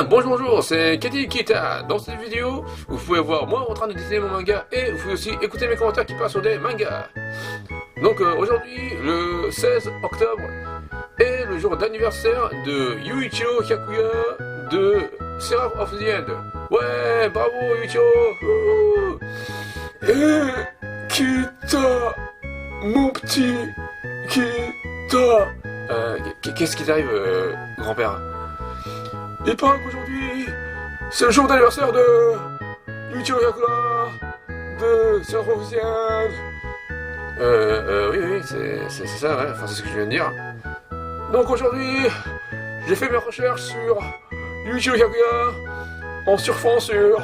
Bonjour, bonjour, c'est Keti Kita. Dans cette vidéo, vous pouvez voir moi en train de dessiner mon manga et vous pouvez aussi écouter mes commentaires qui passent sur des mangas. Donc aujourd'hui, le 16 octobre, est le jour d'anniversaire de Yuichiro Hyakuya de Seraph of the End. Ouais, bravo Yuichiro. Et Kita, mon petit Kita. Qu'est-ce qui t'arrive, grand-père? Il paraît qu'aujourd'hui, c'est le jour d'anniversaire de Yuichiro Hyakuya de Seraph of the End. Oui, c'est ça, ouais, enfin c'est ce que je viens de dire. Donc aujourd'hui, j'ai fait mes recherches sur Yuichiro Hyakuya en surfant sur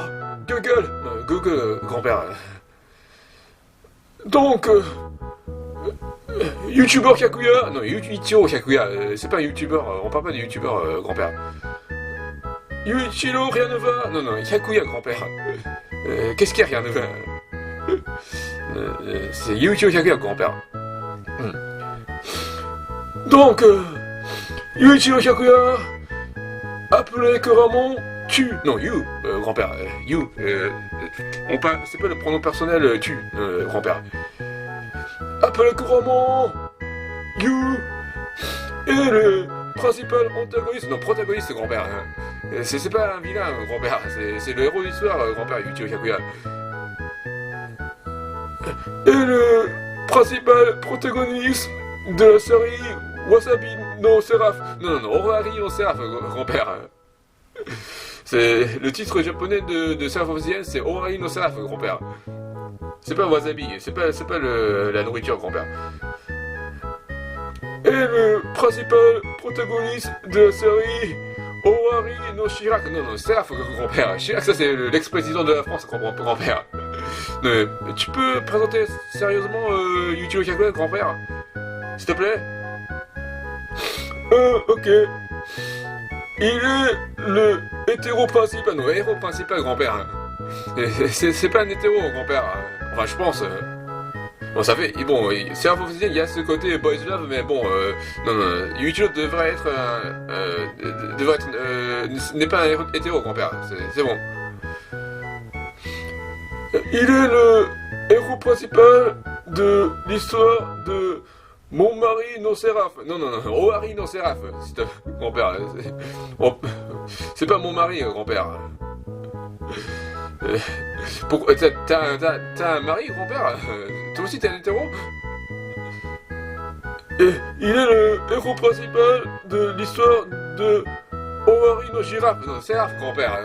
Google. Google, grand-père. Donc, YouTuber Hyakuya, non, Yuichiro Hyakuya, c'est pas un YouTuber, on parle pas de YouTuber, grand-père. Yuichiro, rien ne va. Non, Hyakuya, grand-père. Qu'est-ce qu'il y a, rien ne va? C'est Yuichiro Hyakuya, grand-père. Donc, Yuichiro Hyakuya, appelé couramment tu. Non, you, grand-père. You. C'est pas le pronom personnel tu, grand-père. Appelé couramment you. Et le principal antagoniste, non, protagoniste, grand-père. C'est pas un vilain, grand-père. C'est le héros de l'histoire, grand-père, Yuichiro Hyakuya. Et le principal protagoniste de la série Wasabi no Seraph. Non, Owari no Seraph, grand-père. C'est le titre japonais de Seraph of the End, c'est Owari no Seraph, grand-père. C'est pas Wasabi, c'est pas la nourriture, grand-père. Et le principal protagoniste de la série Owari no Chirac. Non, Seraph, grand-père. Chirac, ça c'est l'ex-président de la France, grand-père. Tu peux présenter sérieusement Yuichiro Hyakuya, grand-père? S'il te plaît? Ok. Il est le hétéro principal. Non, héros principal, grand-père. C'est pas un hétéro, grand-père. Enfin, je pense. Bon, ça fait. Bon, c'est officiel, il y a ce côté boys love, mais bon. Non, Yuichiro devrait être. N'est pas un hétéro, grand-père. C'est bon. Il est le héros principal de l'histoire de Mon mari no Seraph. Non, Owari no Seraph, grand-père. C'est pas mon mari, grand-père. Pourquoi t'as un mari, grand-père? Toi aussi t'es un hétéro? Et il est le héros principal de l'histoire de Owari no Girafe. Non, Seraph, grand-père.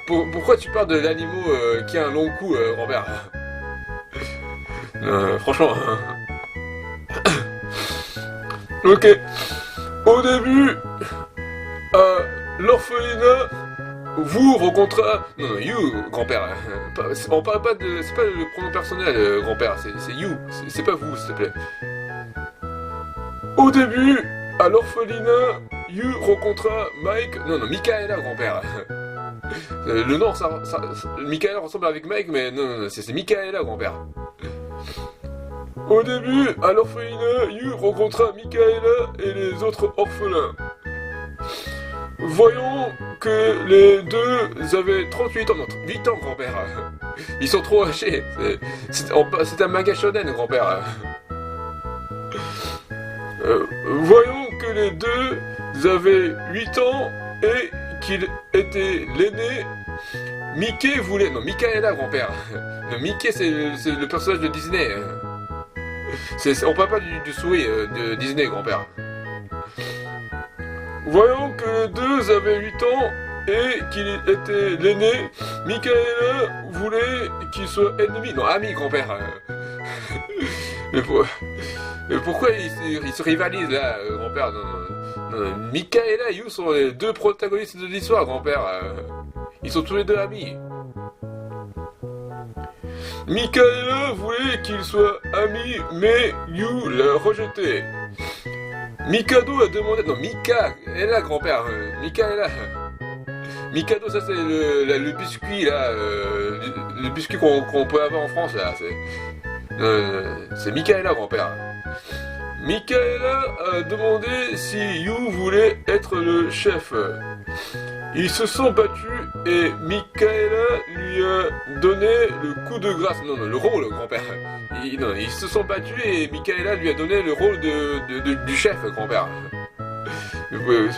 Pourquoi tu parles de l'animal qui a un long cou, grand-père? Franchement. Ok. Au début, à l'orphelinat, vous rencontrez. Non, you, grand-père. On parle pas de. C'est pas le pronom personnel, grand-père. C'est you. C'est pas vous, s'il te plaît. Au début, à l'orphelinat, you rencontra Mike. Non, Michaela, grand-père. Le nom, Michaela ressemble avec Mike, mais non, c'est Michaela, grand-père. Au début, à l'orphelinat, you rencontra Michaela et les autres orphelins. Voyons que les deux avaient 38 ans. Non, 8 ans, grand-père. Ils sont trop hachés. C'est un manga shonen, grand-père. Voyons que les deux avaient 8 ans et qu'il était l'aîné. Mickey voulait. Non, Michaela, grand-père. Mickey, c'est le personnage de Disney. On parle pas du souris de Disney, grand-père. Voyons que les deux avaient 8 ans et qu'il était l'aîné, Michaela voulait qu'il soit ennemi. Non, ami, grand-père. Mais pourquoi ils se rivalisent là, grand-père? Non. Michaela et You sont les deux protagonistes de l'histoire, grand-père. Ils sont tous les deux amis. Michaela voulait qu'ils soient amis, mais You l'a rejeté. Mikado a demandé. Non, Mika est là, grand-père. Mika est là. Mikado, ça c'est le biscuit là. Le biscuit qu'on peut avoir en France là. C'est Mika est là, grand-père. Michaela a demandé si Yu voulait être le chef. Ils se sont battus et Michaela lui a donné le coup de grâce. Non, le rôle, grand-père. Ils se sont battus et Michaela lui a donné le rôle du chef, grand-père.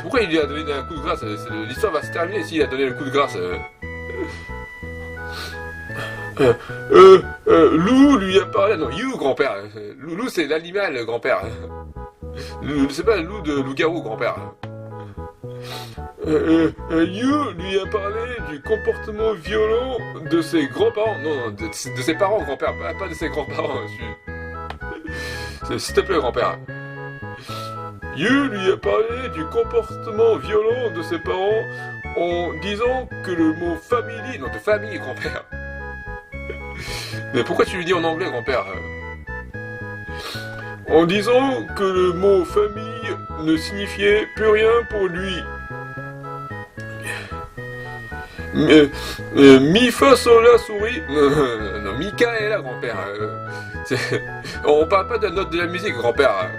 Pourquoi il lui a donné un coup de grâce? L'histoire va se terminer s'il a donné le coup de grâce. Lou lui a parlé. Non, You, grand-père. Lou, c'est l'animal, grand-père. C'est pas loup de loup-garou, grand-père. You lui a parlé du comportement violent de ses grands-parents. Non, de ses parents, grand-père, pas de ses grands-parents. S'il te plaît, grand-père. You lui a parlé du comportement violent de ses parents en disant que le mot family, non, de famille, grand-père. Mais pourquoi tu lui dis en anglais, grand-père? En disant que le mot famille ne signifiait plus rien pour lui. Mi fa sol la souris. Non, Mika est là, grand-père. On parle pas de la note de la musique, grand-père.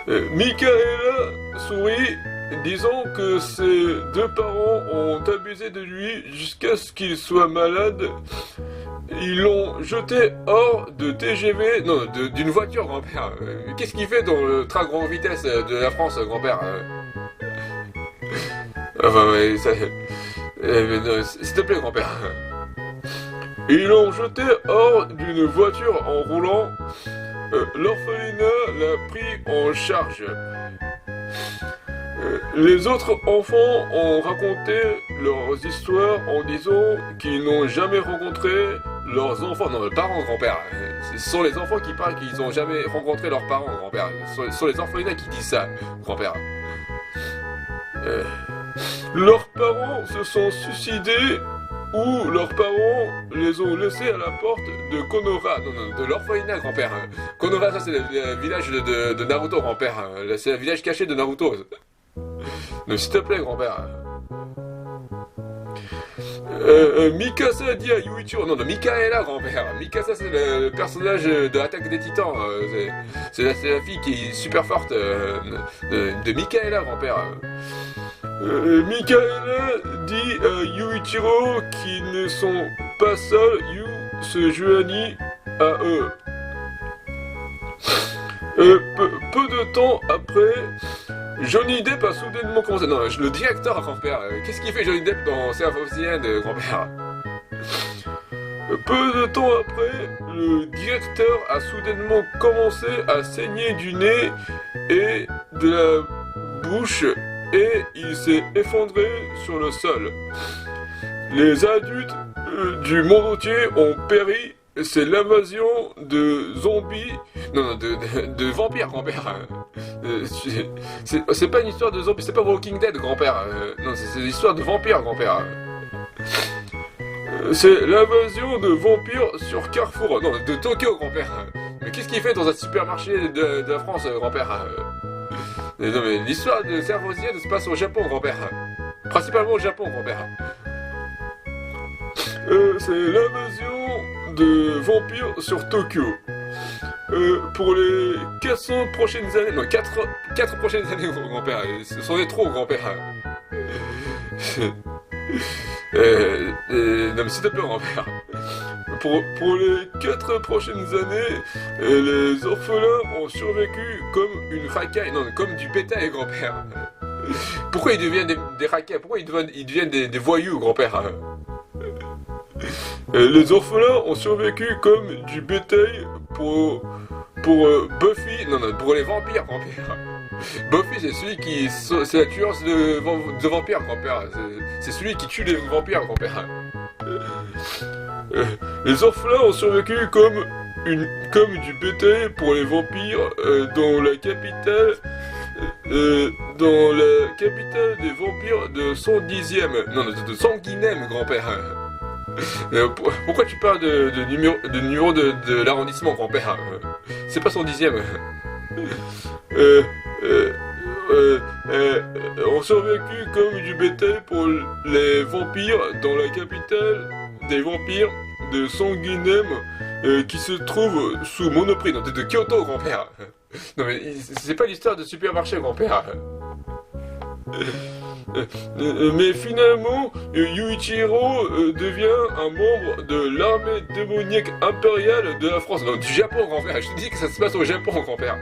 Michaela sourit, disant que ses deux parents ont abusé de lui jusqu'à ce qu'il soit malade. Ils l'ont jeté hors de TGV, non, d'une voiture, grand-père. Qu'est-ce qu'il fait dans le train grande vitesse de la France, grand-père? Enfin, ouais, ça... s'il te plaît, grand-père. Ils l'ont jeté hors d'une voiture en roulant. L'orphelinat l'a pris en charge. Les autres enfants ont raconté leurs histoires en disant qu'ils n'ont jamais rencontré leurs enfants. Non, leurs parents, grand-père. Ce sont les enfants qui parlent qu'ils n'ont jamais rencontré leurs parents, grand-père. Ce sont les orphelinats qui disent ça, grand-père. Leurs parents se sont suicidés ou leurs parents les ont laissés à la porte de Konoha, non, de l'orphelinat, grand-père. Konoha, ça c'est le village de Naruto, grand-père. C'est le village caché de Naruto. Mais s'il te plaît, grand-père. Mikasa dit à Yuichiro, non, Mikaela, grand-père. Mikasa, c'est le personnage de l'Attaque des Titans. C'est la fille qui est super forte de Mikaela, grand-père. Mikaela dit à Yuichiro qu'ils ne sont pas seuls. Yu se joignit à eux. Peu de temps après, Johnny Depp a soudainement commencé. Non, le directeur, grand-père. Qu'est-ce qu'il fait Johnny Depp dans Surf of the End, grand-père? Peu de temps après, le directeur a soudainement commencé à saigner du nez et de la bouche et il s'est effondré sur le sol. Les adultes du monde entier ont péri. C'est l'invasion de zombies, non, de vampires, grand-père. C'est pas une histoire de zombies, c'est pas Walking Dead, grand-père. Non, c'est l'histoire de vampires, grand-père. C'est l'invasion de vampires sur Carrefour, non, de Tokyo, grand-père. Mais qu'est-ce qu'il fait dans un supermarché de la France, grand-père? Non, mais l'histoire de Servosier se passe au Japon, grand-père. Principalement au Japon, grand-père. C'est l'invasion de vampires sur Tokyo. Pour les 400 prochaines années, non, 4 prochaines années, grand-père. Ce sont des trop, grand-père. Non, mais s'il te plaît, grand-père. Pour les 4 prochaines années, les orphelins ont survécu comme une racaille, non, comme du bétail, grand-père. Pourquoi ils deviennent des racailles? Pourquoi ils deviennent des voyous, grand-père? Les orphelins ont survécu comme du bétail pour Buffy, non, pour les vampires, grand-père. Buffy, c'est celui qui, c'est la tueuse de vampires, grand-père. C'est celui qui tue les vampires, grand-père. Les orphelins ont survécu comme du bétail pour les vampires dans la capitale des vampires de 110e, non, de Sanguinem, grand-père. Pourquoi tu parles de numéro de l'arrondissement, grand-père? C'est pas son 10e. Ont survécu comme du bétail pour les vampires dans la capitale des vampires de Sanguinem qui se trouve sous Monoprix, de Kyoto, grand-père. Non mais c'est pas l'histoire de supermarché, grand-père. Mais finalement, Yuichiro devient un membre de l'armée démoniaque impériale de la France. Non, du Japon, grand-père. Je te dis que ça se passe au Japon, grand-père.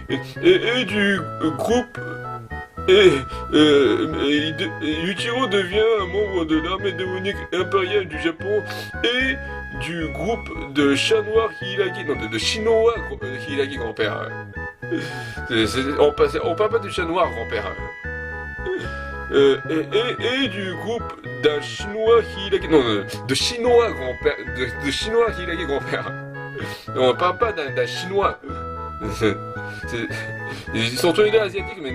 Et du groupe. Yuichiro devient un membre de l'armée démoniaque impériale du Japon et du groupe de chats noirs Hiiragi. Non, de chinois Hiiragi, grand-père. On parle pas du chat noir, grand-père. Et du groupe d'un chinois Hiiragi. Non, de chinois, grand-père. De chinois Hiiragi, grand-père. On parle pas d'un chinois. C'est- Ils sont tous les deux asiatiques, mais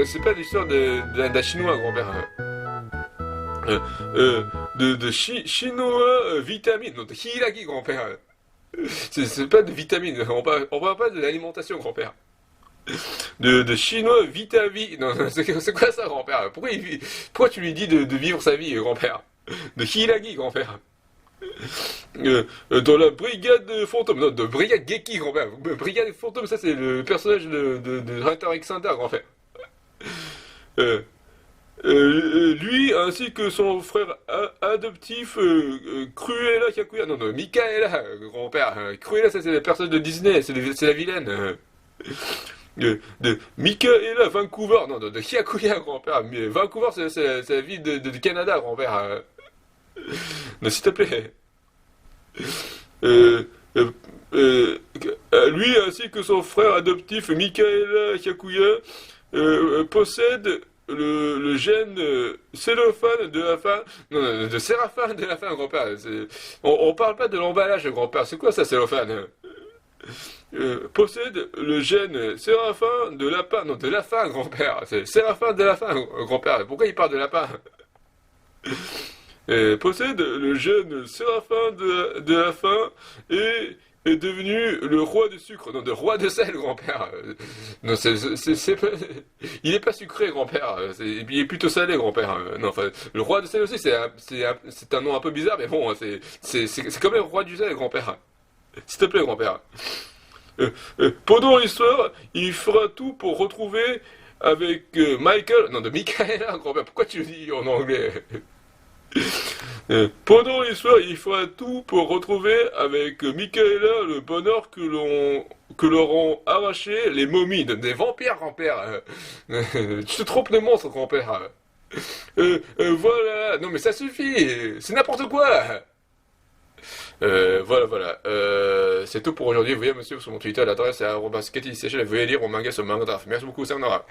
c'est pas l'histoire d'un chinois, grand-père. Chinois vitamine, non, de Hiiragi, grand-père. C'est pas de vitamine, on parle pas de l'alimentation, grand-père. De chinois Vitavi. Non, c'est quoi ça, grand-père? Pourquoi tu lui dis de vivre sa vie, grand-père? De Hiiragi, grand-père. Dans la brigade fantôme, non, de brigade Geki, grand-père. Brigade fantôme, ça c'est le personnage de Hunter x Hunter, grand-père. Euh, Lui ainsi que son frère adoptif Cruella Kakuya, non, non, Michaela, grand-père. Cruella, ça c'est le personnage de Disney, c'est la vilaine. De Michaela Vancouver, non, de Hyakuya, grand-père. Mais Vancouver, c'est la ville de Canada, grand-père. Non, s'il te plaît. Euh, euh, Lui ainsi que son frère adoptif Michaela Hyakuya possèdent le gène cellophane de la fin, non, non, de séraphane de la fin, grand-père. On parle pas de l'emballage, grand-père. C'est quoi ça, cellophane? Possède le gène séraphin de lapin, non, de lapin, grand-père. C'est séraphin de lapin, grand-père. Pourquoi il parle de lapin? Possède le gène séraphin de lapin et est devenu le roi du sucre, non, de roi de sel, grand-père. Non, il est pas sucré, grand-père. Il est plutôt salé, grand-père. Non, enfin, le roi de sel aussi, c'est un nom un peu bizarre, mais bon, c'est quand même roi du sel, grand-père. S'il te plaît, grand-père. Pendant l'histoire, il fera tout pour retrouver avec Michael, non, de Michaela, grand-père. Pourquoi tu le dis en anglais? Pendant l'histoire, il fera tout pour retrouver avec Michaela le bonheur que leur ont arraché les momies, des vampires, grand-père. Tu te trompes de monstre, grand-père. Voilà, non mais ça suffit, c'est n'importe quoi. Voilà. C'est tout pour aujourd'hui. Vous voyez, monsieur, sur mon Twitter, l'adresse est @KTCHL. Vous pouvez lire mon manga sur Mangadraft. Merci beaucoup, Sayonara.